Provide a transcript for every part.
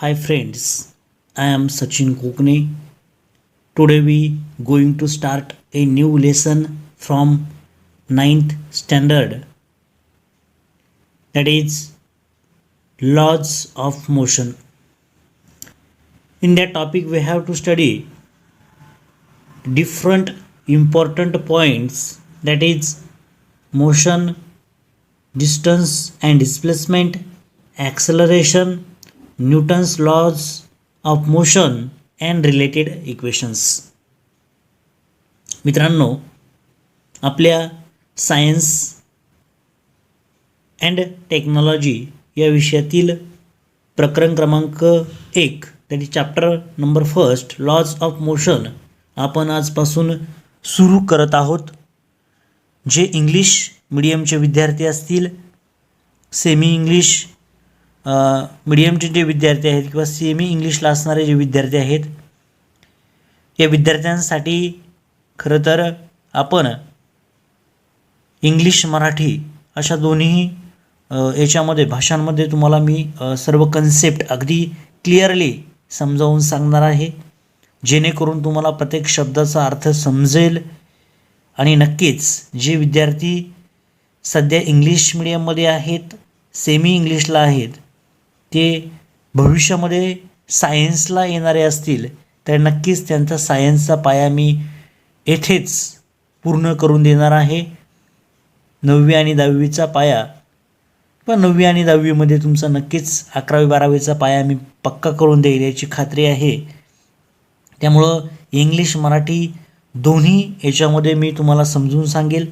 Hi friends, I am Sachin Kokne. Today we going to start a new lesson from ninth standard, that is laws of motion. In that topic we have to study different important points, that is motion, distance and displacement, acceleration, Newton's laws of motion and related equations. मित्रांनो, आपल्या science and technology या विषयातील प्रकरण क्रमांक 1, that is chapter number 1 laws of motion आपण आजपासून सुरू करत आहोत. जे इंग्लिश मीडियमचे विद्यार्थी असतील, सेमी इंग्लिश मीडियमचे जे विद्यार्थी आहेत किंवा सेमी इंग्लिशला असणारे जे विद्यार्थी आहेत, या विद्यार्थ्यांसाठी खरं तर आपण इंग्लिश मराठी अशा दोन्ही याच्यामध्ये भाषांमध्ये तुम्हाला मी सर्व कन्सेप्ट अगदी क्लिअरली समजावून सांगणार आहे, जेणेकरून तुम्हाला प्रत्येक शब्दाचा अर्थ समजेल. आणि नक्कीच जे विद्यार्थी सध्या इंग्लिश मीडियममध्ये आहेत, सेमी इंग्लिशला आहेत, ते भविष्यामध्ये सायन्सला येणारे असतील तर नक्कीच त्यांचा सायन्सचा पाया मी येथेच पूर्ण करून देणार आहे. 9वी आणि 10वीचा पाया, पण 9वी आणि 10वीमध्ये तुमचा नक्कीच 11वी 12वीचा पाया मी पक्का करून देईल याची खात्री आहे. त्यामुळं इंग्लिश मराठी दोन्ही याच्यामध्ये मी तुम्हाला समजून सांगेल.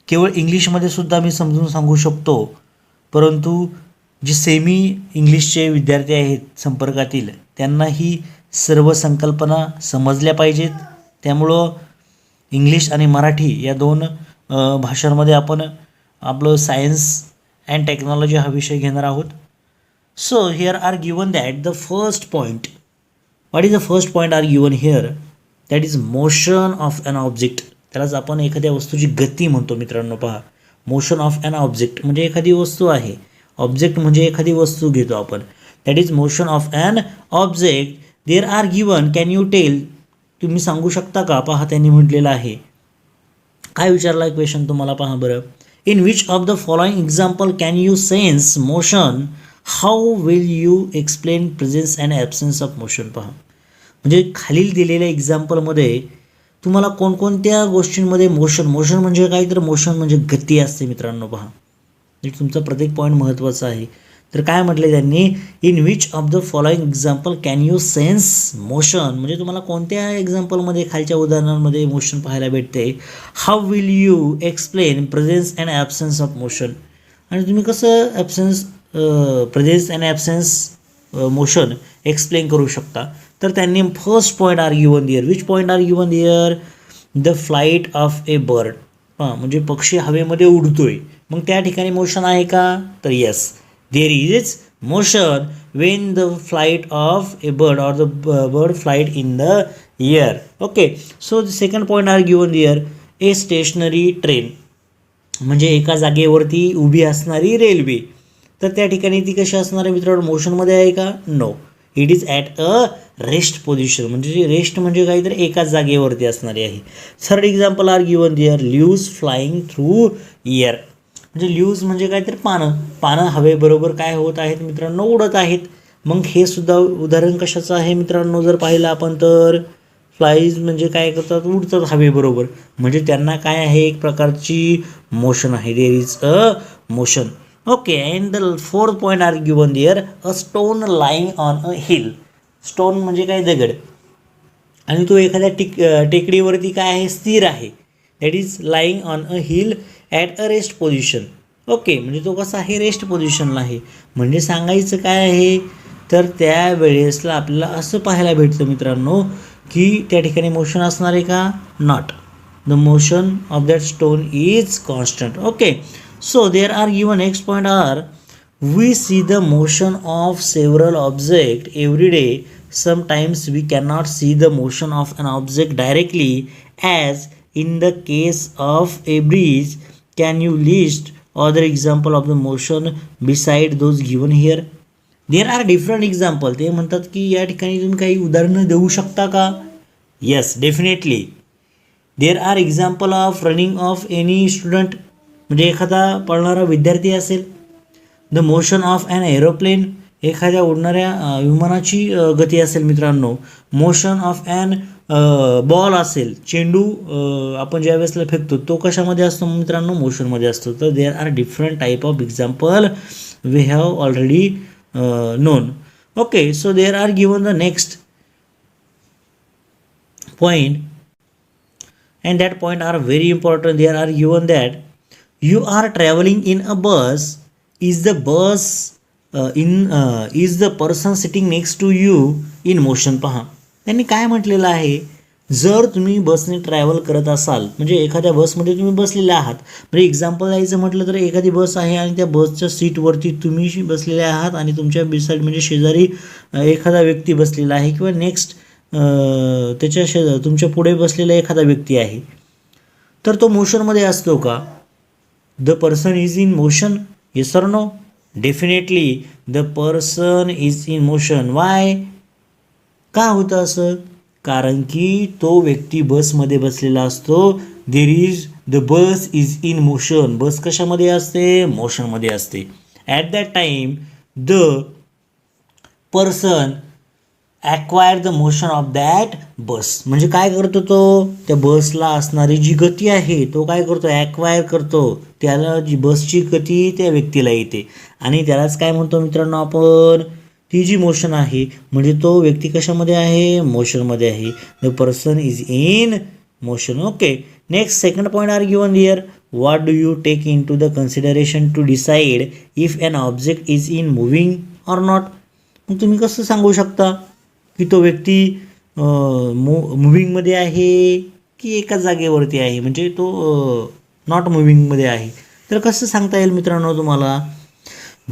केवळ इंग्लिशमध्ये सुद्धा मी समजून सांगू शकतो, परंतु जे सेमी इंग्लिशचे विद्यार्थी आहेत संपर्कातील, त्यांना ही सर्व संकल्पना समजल्या पाहिजेत. त्यामुळं इंग्लिश आणि मराठी या दोन भाषांमध्ये आपण आपलं सायन्स अँड टेक्नॉलॉजी हा विषय घेणार आहोत. So here are given that the first point. What is the first point are given here? That is motion of an object. त्यालाच आपण एखाद्या वस्तूची गती म्हणतो मित्रांनो. पहा, मोशन ऑफ ॲन ऑब्जेक्ट म्हणजे एखादी वस्तू आहे, ऑब्जेक्ट म्हणजे एखादी वस्तू घेतो आपण. That is motion of an object. There are given, can you tell, तुम्ही सांगू शकता का? पहा, त्यांनी म्हटलेलं आहे. काय विचारला क्वेश्चन तुम्हाला? पहा बरं. In which of the following example can you sense motion? How will you explain presence and absence of motion? पहा, म्हणजे खालील दिलेल्या एक्झाम्पलमध्ये तुम्हाला कोणकोणत्या गोष्टींमध्ये मोशन म्हणजे काय? तर मोशन म्हणजे गती असते मित्रांनो. पहा, तुमचा प्रत्येक पॉईंट महत्त्वाचा आहे. तर काय म्हटले त्यांनी? In which of the following example can you sense motion, म्हणजे तुम्हाला कोणत्या एक्झाम्पलमध्ये खालच्या उदाहरणांमध्ये मोशन पाहायला भेटते. How will you explain presence and absence of motion, आणि तुम्ही कसं presence and absence motion explain करू शकता. तर त्यांनी first point are given there. Which point are given there? The flight of a bird. हां, म्हणजे पक्षी हवेमध्ये उडतोय, मग त्या ठिकाणी मोशन आहे का? तर yes, there is motion when the flight of a bird or the bird flight in the air. Okay, so the second point are given there. A stationary train म्हणजे एका जागेवरती उभी असणारी रेल्वे. तर त्या ठिकाणी ती कशी असणार आहे मित्रांनो? मोशनमध्ये आहे का? No, it is at a rest position. म्हणजे रेस्ट म्हणजे काहीतरी एकाच जागेवरती असणारी आहे. Third example are given there. Luge flying through air. म्हणजे ल्यूज म्हणजे काहीतरी पानं हवेबरोबर काय होत आहेत मित्रांनो? उडत आहेत. मग हे सुद्धा उदाहरण कशाचं आहे मित्रांनो? जर पाहिलं आपण तर फ्लाईज म्हणजे काय करतात? उडतात हवेबरोबर. म्हणजे त्यांना काय आहे? एक प्रकारची मोशन आहे. There is a motion. Okay, and the fourth point are given there. A stone lying on a hill. Stone म्हणजे काय? दगड. आणि तो एखाद्या टेकडीवरती काय आहे? स्थिर आहे. That is lying on a hill at a rest position. Okay, म्हणजे तो कसा आहे? रेस्ट पोझिशनला आहे. म्हणजे सांगायचं काय आहे? तर त्या वेळेसला आपल्याला असं पाहायला भेटतं मित्रांनो की त्या ठिकाणी मोशन असणार आहे का? Not. The motion of that stone is constant. Okay, so there are given. Next point are. We see the motion of several objects every day. Sometimes we cannot see the motion of an object directly, as in the case of a bridge. Can you list other example of the motion beside those given here? There are different example. ते म्हणतात की या ठिकाणी तुम्ही काही उदाहरणं देऊ शकता का? Yes, definitely. There are example of running of any student, म्हणजे एखादा पळणारा विद्यार्थी असेल. The motion of an aeroplane, एखाद्या उडणाऱ्या विमानाची गती असेल मित्रांनो. मोशन ऑफ ॲन बॉल असेल, चेंडू आपण ज्या वेळेसला फेकतो तो कशामध्ये असतो मित्रांनो? मोशनमध्ये असतो. तर there are different type of example we have already known. Okay, so there are given the next point, and that point are very important. There are given that you are traveling in a bus. Is the bus is the person sitting next to you in motion? पहा, त्यांनी काय म्हटलेलं आहे, जर तुम्ही बसने travel करत असाल, म्हणजे एखाद्या बसमध्ये तुम्ही बसलेले आहात, म्हणजे एक्झाम्पल द्यायचं म्हटलं तर एखादी बस आहे आणि त्या बसच्या सीटवरती तुम्ही बसलेले आहात आणि तुमच्या बिसाईड म्हणजे शेजारी एखादा व्यक्ती बसलेला आहे किंवा नेक्स्ट त्याच्या तुमच्या पुढे बसलेला एखादा व्यक्ती आहे. तर तो मोशनमध्ये असतो का? The person is in motion, yes or no? Definitely the person is in motion. Why? का होतं असं? कारण की तो व्यक्ती बसमध्ये बसलेला असतो. There is the bus is in motion. Bus कशामध्ये असते? मोशनमध्ये असते. At that time the person acquire the motion of that bus. म्हणजे काय करतो तो? त्या बसला असणारी जी गती आहे तो काय करतो? ॲक्वायर करतो. त्याला जी बसची गती त्या व्यक्तीला येते आणि त्यालाच काय म्हणतो मित्रांनो आपण? ती जी मोशन आहे, म्हणजे तो व्यक्ती कशामध्ये आहे? मोशनमध्ये आहे. The person is in motion. Okay, next second point are given here. What do you take in to the consideration to decide if an object is in moving or not? मग तुम्ही कसं सांगू शकता की तो व्यक्ती मुव्हिंगमध्ये आहे की एका जागेवरती आहे, म्हणजे तो नॉट मुव्हिंगमध्ये आहे? तर कसं सांगता येईल मित्रांनो तुम्हाला?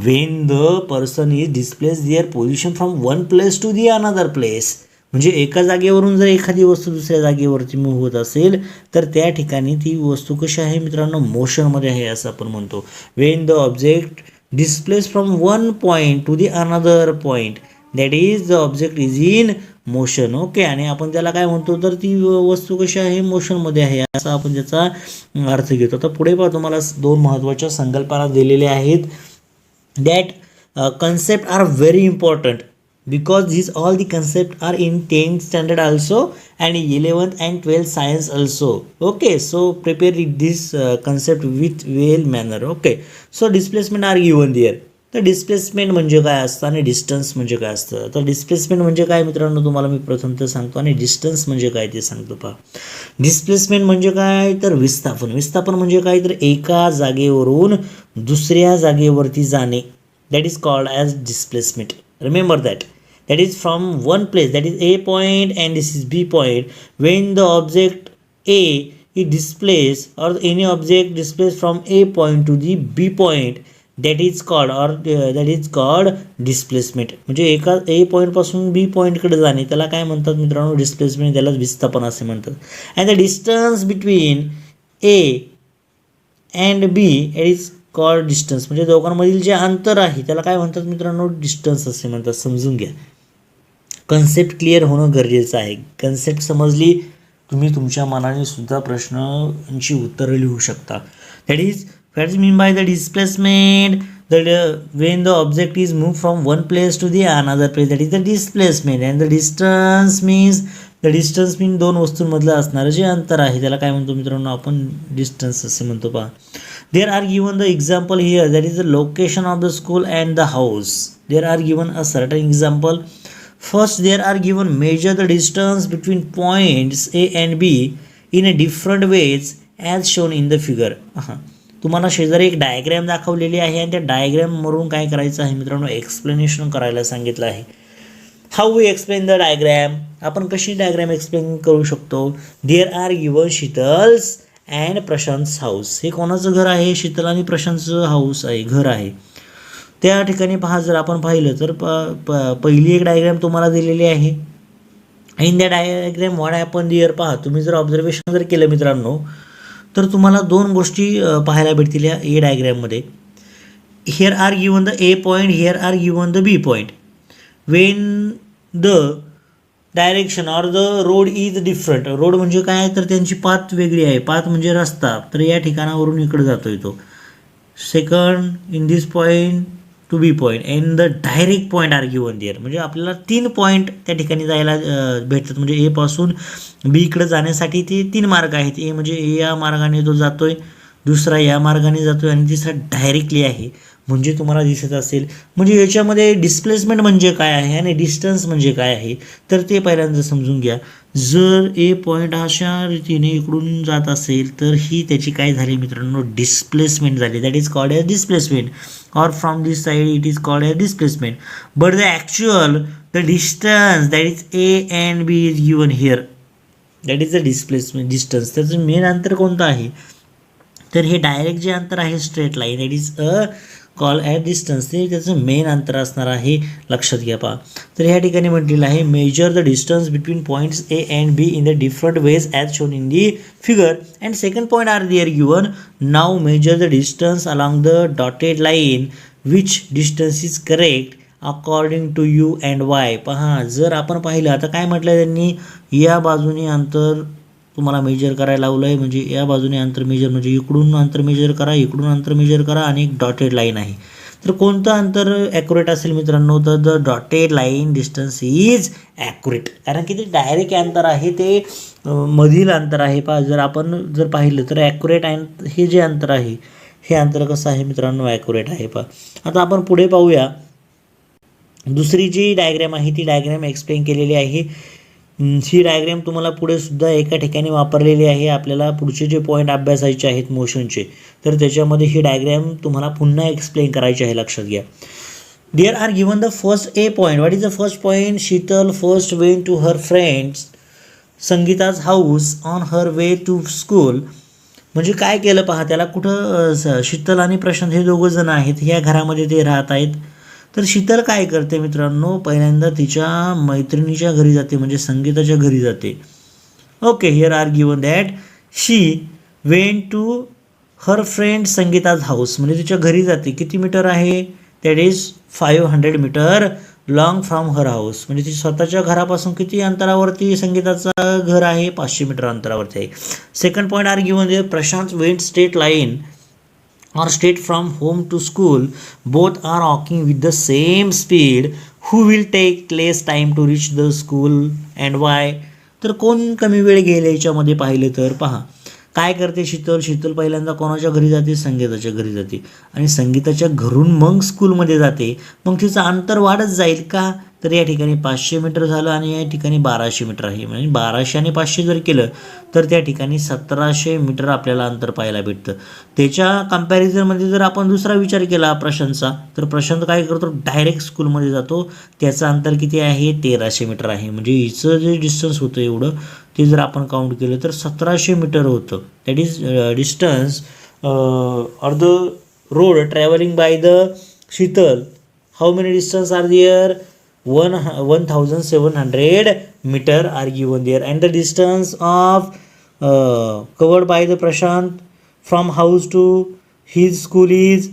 when the person is displays their position from one place to the another place. म्हणजे एका जागेवरून जर एखादी वस्तू दुसऱ्या जागेवरती मूव्ह होत असेल तर त्या ठिकाणी ती वस्तू कशी आहे मित्रांनो? मोशनमध्ये आहे असं आपण म्हणतो. when the object displays from one point to the another point, that is the object is in motion. Okay, आणि आपण त्याला काय म्हणतो? तर ती वस्तू कशी आहे? मोशनमध्ये आहे असा आपण त्याचा अर्थ घेतो. तर पुढे पहा, तुम्हाला दोन महत्त्वाच्या संकल्पना दिलेल्या आहेत. That concept are very important because these all the concept are in 10th standard also and 11th and 12th science also. Okay, so prepare this concept with well manner. Okay, so displacement are given there. तर displacement म्हणजे काय असतं आणि distance म्हणजे काय असतं? तर displacement म्हणजे काय मित्रांनो तुम्हाला मी प्रथम तर सांगतो आणि डिस्टन्स म्हणजे काय ते सांगतो. पहा, डिस्प्लेसमेंट म्हणजे काय? तर विस्थापन. विस्थापन म्हणजे काय? तर एका जागेवरून दुसऱ्या जागेवरती जाणे. That is called as displacement. Remember that. That is from one place, that is A point and this is B point. When the object A is displace or any object displaced from A point to the B point, that is called displacement. म्हणजे एका ए पॉईंटपासून बी पॉईंटकडे जाणे त्याला काय म्हणतात मित्रांनो? Displacement. त्यालाच विस्थापन असे म्हणतात. And the distance between A and B it is called distance. म्हणजे दोघांमधील जे अंतर आहे त्याला काय म्हणतात मित्रांनो? डिस्टन्स असे म्हणतात. समजून घ्या, कन्सेप्ट क्लिअर होणं गरजेचं आहे. कन्सेप्ट समजली तुम्ही तुमच्या मनाने सुद्धा प्रश्नांची उत्तरं लिहू शकता. That is what is mean by the displacement? That when the object is moved from one place to the another place, that is the displacement. And the distance means दोन वस्तूंमधलं असणारं जे अंतर आहे त्याला काय म्हणतो मित्रांनो? आपण डिस्टन्स असे म्हणतो. पहा, देर are given the example here. That is the location of the school and the house. There are given a certain example. First, there are given major the distance between points A and B in a different ways as shown in the figure. तुम्हाला शेजारी एक diagram दाखवलेली आहे आणि त्या डायग्रॅमवरून काय करायचं आहे मित्रांनो? एक्सप्लेनेशन करायला सांगितलं आहे. How we explain the diagram? आपण कशी डायग्रॅम एक्सप्लेन करू शकतो? There are given Sheetal's and Prashant house. हे कोणाचं घर आहे? शीतल आणि प्रशांतचं हाऊस आहे, घर आहे. त्या ठिकाणी पहा, जर आपण पाहिलं तर पहिली एक डायग्रॅम तुम्हाला दिलेली आहे. इन त्या डायग्रॅम व्हॉट हॅपन हिअर. पहा, तुम्ही जर ऑब्झर्वेशन जर केलं मित्रांनो तर तुम्हाला दोन गोष्टी पाहायला भेटतील या ए डायग्रॅममध्ये. here are given the A point, here are given the B point. When the direction or the road is different, road म्हणजे काय तर त्यांची पाथ वेगळी आहे, पाथ म्हणजे रस्ता, तर या ठिकाणावरून इकडे जातोय तो. Second in this point to B point and the direct point are given there, म्हणजे आपल्याला 3 पॉईंट त्या ठिकाणी जायला भेटतात. म्हणजे ए पासून बी इकडे जाण्यासाठी ते 3 मार्ग आहेत. ए म्हणजे ए या मार्गाने तो जातोय, दुसरा या मार्गाने जातोय आणि तिसरा डायरेक्टली आहे. म्हणजे तुम्हाला दिसत असेल, म्हणजे याच्यामध्ये डिस्प्लेसमेंट म्हणजे काय आहे आणि डिस्टन्स म्हणजे काय आहे तर ते पहिल्यांदा समजून घ्या. जर ए पॉईंट अशा रीतीने इकडून जात असेल तर ही त्याची काय झाली मित्रांनो, डिस्प्लेसमेंट झाली. That is called as displacement, or from this side it is called as displacement. But the actual the distance that is A and B is given here, that is the displacement distance. त्याचं main अंतर कोणतं आहे तर हे direct जे अंतर आहे straight line, that is a call at distance, ते त्याचं मेन अंतर असणार आहे, लक्षात घ्या. पहा तर ह्या ठिकाणी म्हटलेलं आहे measure the distance between points A and B in the different ways as shown in the figure and second point are there given. Now measure the distance along the dotted line which distance is correct according to you and Y. पहा जर आपण पाहिलं, आता काय म्हटलं त्यांनी, या बाजूने अंतर तुम्हाला मेजर करायला लावलं आहे, म्हणजे या बाजूने अंतर मेजर म्हणजे इकडून अंतर मेजर करा, इकडून अंतर मेजर करा आणि एक डॉटेड लाईन आहे. तर कोणतं अंतर ॲक्युरेट असेल मित्रांनो, तर the dotted line distance is accurate, कारण की ते डायरेक्ट अंतर आहे, ते मधील अंतर आहे. जर आपण पाहिलं तर ॲक्युरेट हे जे अंतर आहे हे अंतर कसं आहे मित्रांनो, ॲक्युरेट आहे. आता आपण पुढे पाहूया. दुसरी जी डायग्रॅम आहे ती डायग्रॅम एक्सप्लेन केलेली आहे. ही डायग्रॅम तुम्हाला पुढे सुद्धा एका ठिकाणी वापरलेली आहे. आपल्याला पुढचे जे पॉईंट अभ्यासायचे आहेत मोशनचे, तर त्याच्यामध्ये ही डायग्रॅम तुम्हाला पुन्हा एक्सप्लेन करायची आहे, लक्षात घ्या. There are given the first a point. What is the first point? Sheetal first went to her friends Sangeeta's house on her way to school. म्हणजे काय केलं पहा, त्याला कुठं शीतल आणि प्रशांत हे दोघं जण आहेत, ह्या घरामध्ये ते राहत आहेत. तर शीतल काय करते मित्रांनो, पहिल्यांदा तिच्या मैत्रिणीच्या घरी जाते, म्हणजे संगीताच्या घरी जाते. Okay, here are given that she went to her friend Sangeeta's house, म्हणजे तिच्या घरी जाते. किती मीटर आहे? That is 500 metre long from her house, म्हणजे ती स्वतःच्या घरापासून किती अंतरावरती संगीताचं घर आहे? 500 मीटर अंतरावरती आहे. Second point are given that Prashant went straight line or straight from home to school. Both are walking with the same speed. Who will take less time to reach the school and why? तर कोण कमी वेळ घेईल याच्यामध्ये पाहिलं तर पहा, काय करते शीतल? शीतल पहिल्यांदा कोणाच्या घरी जाते? संगीताच्या घरी जाते, आणि संगीताच्या घरून मग स्कूलमध्ये जाते. मग तिचं अंतर वाढत जाईल का, तर या ठिकाणी 500 मीटर झालं आणि या ठिकाणी 1200 मीटर आहे. म्हणजे 1200 आणि 500 जर केलं तर त्या ठिकाणी 1700 मीटर आपल्याला अंतर पाहायला भेटतं. त्याच्या कम्पॅरिझनमध्ये जर आपण दुसरा विचार केला प्रशांतचा, तर प्रशांत काय करतो? डायरेक्ट स्कूलमध्ये जातो. त्याचं अंतर किती आहे? 1300 मीटर आहे. म्हणजे हिचं जे डिस्टन्स होतं एवढं, ते जर आपण काउंट केलं तर 1700 मीटर होतं. That is distance or the road travelling by the Sheetal. How many distance are there? 1700 meter are given there, and the distance of covered by the Prashant from house to his school is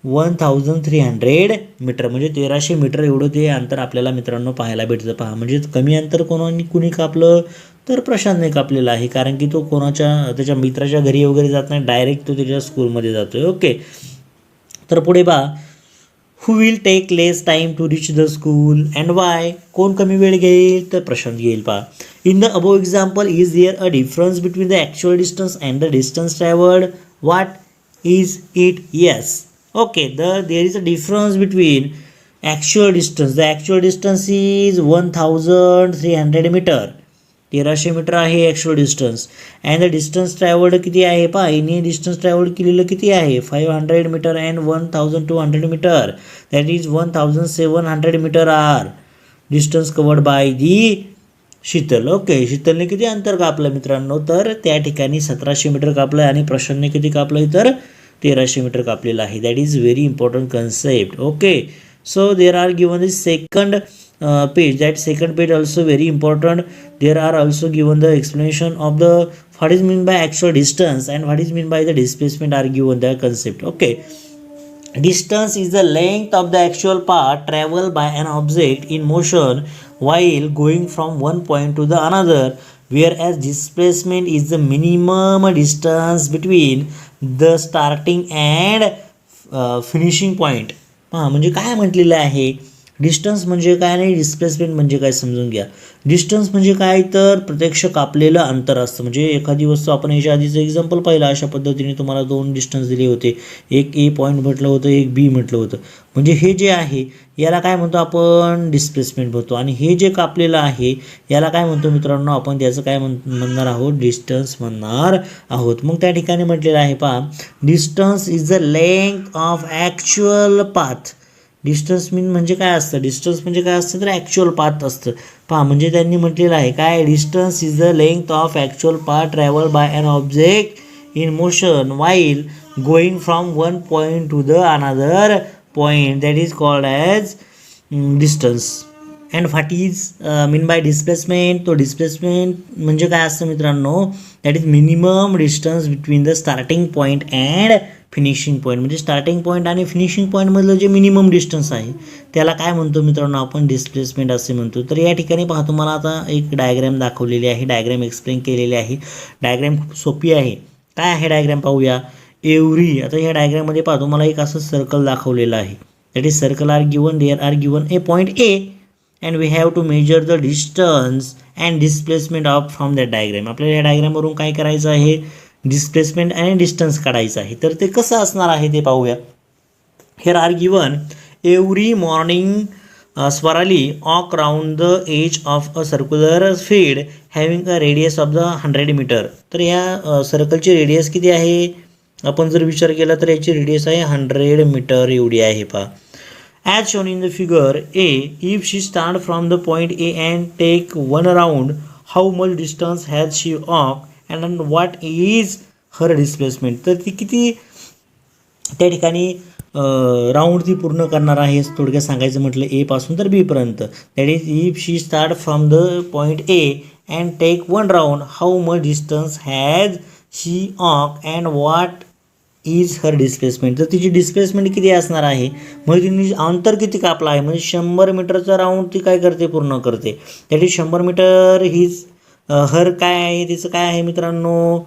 1300 metre, म्हणजे 1300 metre एवढं ते अंतर आपल्याला मित्रांनो पाहायला भेटतं. पहा, म्हणजे कमी अंतर कुणी कापलं तर प्रशांतने कापलेलं आहे, कारण की तो त्याच्या मित्राच्या घरी वगैरे जात नाही, डायरेक्ट तो त्याच्या स्कूलमध्ये जातोय. ओके, तर पुढे पहा, who will take less time to reach the school and why? कोण कमी वेळ घेईल? तर प्रशांत घेईल. पहा, in the above example is there a difference between the actual distance and the distance traveled? What is it? Yes. Okay, there is a difference between actual distance. The actual distance is 1300 meter. 1300 metre आहे actual distance. And the distance travelled किती आहे? पहा, हिने distance travelled केलेलं किती आहे? 500 metre and 1200 metre, that is 1700 metre are distance covered by the Sheetal. Okay, शीतलने किती अंतर कापलं मित्रांनो? तर त्या ठिकाणी 1700 मीटर कापलं आणि प्रशांतने किती कापलं? तर 1300 मीटर कापलेलं आहे. That is very important concept. Okay, so there are given the second page. That second page also very important. There are also given the explanation of the what is mean by actual distance and what is mean by the displacement are given the concept. Okay, Distance is the length of the actual path traveled by an object in motion while going from one point to the another, whereas displacement is the minimum distance between the starting and finishing point. हां, म्हणजे काय म्हटलेलं आहे, distance म्हणजे काय नाही displacement म्हणजे काय समजून घ्या. डिस्टन्स म्हणजे काय तर प्रत्यक्ष कापलेलं अंतर असतं. म्हणजे एखादी वस्तू आपण याच्या आधीचं एक्झाम्पल पाहिलं, अशा पद्धतीने तुम्हाला 2 डिस्टन्स दिले होते. एक ए पॉईंट म्हटलं होतं, एक बी म्हटलं होतं. म्हणजे हे जे आहे याला काय म्हणतो आपण डिस्प्लेसमेंट म्हणतो, आणि हे जे कापलेलं आहे याला काय म्हणतो मित्रांनो आपण त्याचं काय म्हणणार आहोत डिस्टन्स म्हणणार आहोत. मग त्या ठिकाणी म्हटलेलं आहे पहा, distance is the length of actual path. Distance mean म्हणजे काय असतं, डिस्टन्स म्हणजे काय असतं तर ॲक्च्युअल पाथ असतं. पहा म्हणजे त्यांनी म्हटलेलं आहे काय, distance is the length of actual path travel by an object in motion while going from one point to the another point, that is called as distance. And what is mean by displacement. तो displacement म्हणजे काय असतं मित्रांनो, that is minimum distance between the starting point and finishing point. म्हणजे starting point आणि finishing पॉईंटमधलं जे minimum distance आहे त्याला काय म्हणतो मित्रांनो आपण डिस्प्लेसमेंट असे म्हणतो. तर या ठिकाणी पहा तुम्हाला आता एक डायग्रॅम दाखवलेली आहे, डायग्रॅम एक्सप्लेन केलेली आहे. डायग्रॅम खूप सोपी आहे. काय आहे डायग्रॅम पाहूया. एव्हरी, आता ह्या डायग्रॅममध्ये पहा तुम्हाला एक असं सर्कल दाखवलेलं आहे. That is circle are given, there are given a point A and we have to measure the distance and displacement of from that diagram. आपल्याला या डायग्रॅमवरून काय करायचं आहे, डिस्प्लेसमेंट आणि डिस्टन्स काढायचं आहे. तर ते कसं असणार आहे ते पाहूया. Here are given every morning Swarali walk round the edge of a circular field having a radius of the 100 metre. तर ह्या सर्कलची रेडियस किती आहे, आपण जर विचार केला तर याची रेडियस आहे 100 मीटर एवढी आहे पहा. As shown in the figure A, if she start from the point A and take one round, how much distance has she walked and what is her displacement. तर ती किती त्या ठिकाणी राऊंड ती पूर्ण करणार आहे थोडक्यात सांगायचं म्हटलं ए पासून तर बी पर्यंत. That is if she start from the point A and take one round, how much distance has she walk and what is her displacement. तर तिची डिस्प्लेसमेंट किती असणार आहे, म्हणजे तिने अंतर किती कापलं आहे, म्हणजे 100 मीटरचा राऊंड ती काय करते पूर्ण करते. दॅट इज 100 मीटर हीच हर काय आहे तिचं काय आहे मित्रांनो,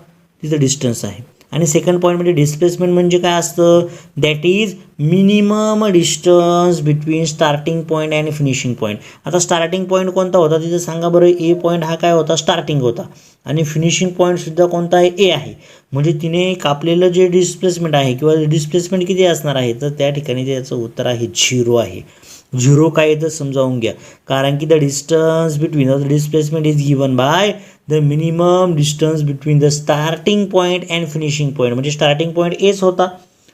तिचं डिस्टन्स आहे. आणि सेकंड पॉईंट म्हणजे डिस्प्लेसमेंट म्हणजे काय असतं, that is minimum distance between starting point and finishing point. आता स्टार्टिंग पॉईंट कोणता होता तिथं सांगा बरं, ए पॉईंट हा काय होता स्टार्टिंग होता, आणि फिनिशिंग पॉईंटसुद्धा कोणता आहे ए आहे. म्हणजे तिने कापलेलं जे डिस्प्लेसमेंट आहे किंवा डिस्प्लेसमेंट किती असणार आहे, तर त्या ठिकाणी त्याचं उत्तर आहे 0 आहे. 0 काय येतं समजावून घ्या, कारण की the distance between the displacement is given by the minimum distance between the starting point and finishing point. म्हणजे स्टार्टिंग पॉईंट एच होता,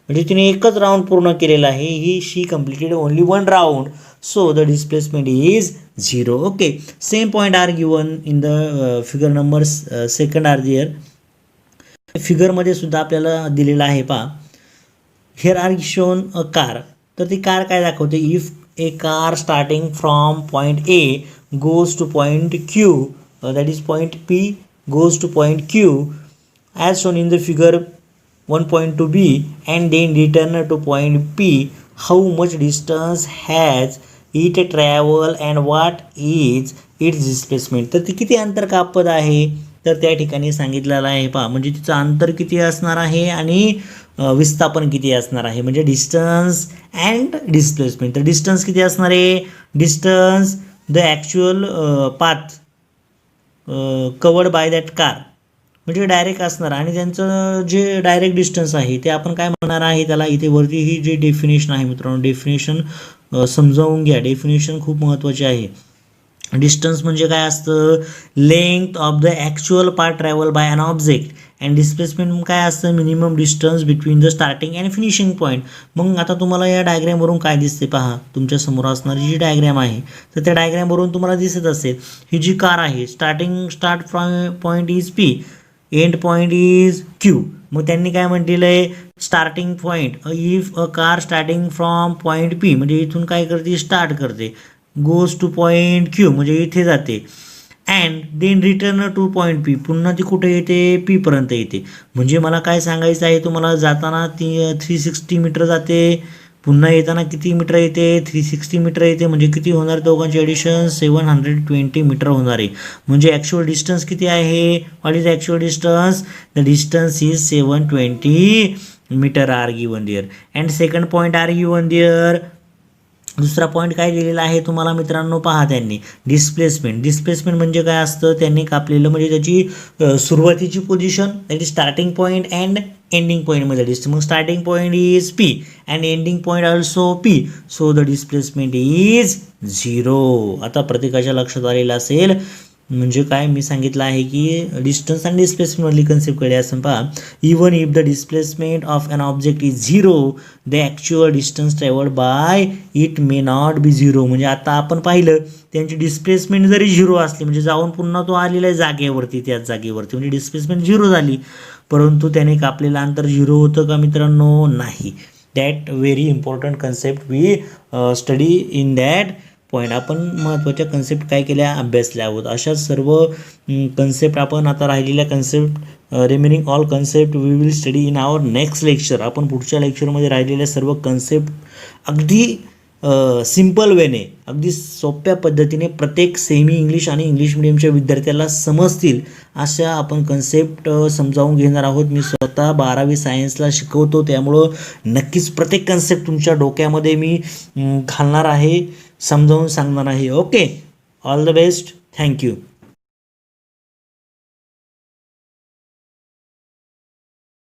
म्हणजे तिने एकच राऊंड पूर्ण केलेला आहे, he she completed only one round, so the displacement is 0. Okay, same point are given in the figure number second are there. फिगरमध्ये सुद्धा आपल्याला दिलेला आहे पहा. Here are shown a car. तर ती कार काय दाखवते, if A car starting from point A goes two point Q, that is point P goes two point Q as shown in the figure 1 point to B and then return to point P, how much distance has it travel and what is its displacement. तर ती किती अंतर कापत आहे, तर त्या ठिकाणी सांगितलेलं आहे पहा, म्हणजे तिचं अंतर किती असणार आहे आणि विस्थापन किती असणार आहे, म्हणजे डिस्टन्स अँड डिस्प्लेसमेंट. तर डिस्टन्स किती असणार आहे, distance the actual path covered by that car, म्हणजे डायरेक्ट असणार. आणि त्यांचं जे डायरेक्ट डिस्टन्स आहे ते आपण काय म्हणणार आहे त्याला, इथे वरती ही जे डेफिनेशन आहे मित्रांनो, डेफिनेशन समजावून घ्या. डेफिनेशन खूप महत्त्वाची आहे. डिस्टन्स म्हणजे काय असतं, length of the actual part travel by an object, and displacement काय असतं, minimum distance between the starting and finishing point. मग आता तुम्हाला या डायग्रॅमवरून काय दिसते पहा, तुमच्यासमोर असणारी जी डायग्रॅम आहे तर त्या डायग्रॅमवरून तुम्हाला दिसत असेल, ही जी कार आहे start from point is P, end point is Q. मग त्यांनी काय म्हटलेलं आहे, starting point, if a car starting from point P, म्हणजे इथून काय करते स्टार्ट करते, गोज टू पॉईंट क्यू म्हणजे इथे जाते, and then return to point P, पुन्हा ती कुठे येते पीपर्यंत येते. म्हणजे मला काय सांगायचं आहे तुम्हाला, जाताना ती 360 मीटर जाते, पुन्हा येताना किती मीटर येते 360 मीटर येते म्हणजे किती होणार दोघांची ॲडिशन 720 मीटर होणार आहे म्हणजे ॲक्च्युअल डिस्टन्स किती आहे what is actual distance the distance is 720 metre are given there and second point are given there दुसरा पॉईंट काय दिलेला आहे तुम्हाला मित्रांनो पहा त्यांनी डिस्प्लेसमेंट म्हणजे काय असतं त्यांनी कापलेलं म्हणजे त्याची सुरुवातीची position that is starting point and ending पॉईंटमध्ये दिसतं मग starting point is P and ending point also P so the displacement is 0 आता प्रत्येकाच्या लक्षात आलेलं असेल म्हणजे काय मी सांगितलं आहे की डिस्टन्स आणि डिस्प्लेसमेंटमधली कन्सेप्ट कळली असं पहा even if the displacement of an object is 0 the actual distance travelled by it may not be 0 म्हणजे आता आपण पाहिलं त्यांची डिस्प्लेसमेंट जरी 0 असली म्हणजे जाऊन पुन्हा तो आलेला आहे जागेवरती त्याच जागेवरती म्हणजे डिस्प्लेसमेंट 0 झाली परंतु त्याने कापलेलं अंतर 0 होतं का मित्रांनो नाही that very important concept we study in that point आपण महत्त्वाच्या कन्सेप्ट काय केल्या अभ्यासल्या आहोत अशा सर्व कन्सेप्ट आपण आता राहिलेल्या concept remaining all concept we will study in our next lecture आपण पुढच्या लेक्चरमध्ये राहिलेल्या सर्व कन्सेप्ट अगदी सिम्पल वेने अगदी सोप्या पद्धतीने प्रत्येक सेमी इंग्लिश आणि इंग्लिश मिडियमच्या विद्यार्थ्याला समजतील अशा आपण कन्सेप्ट समजावून घेणार आहोत मी स्वतः 12वी सायन्सला शिकवतो त्यामुळं नक्कीच प्रत्येक कन्सेप्ट तुमच्या डोक्यामध्ये मी घालणार आहे समजावून सांगणार आहे okay all the best thank you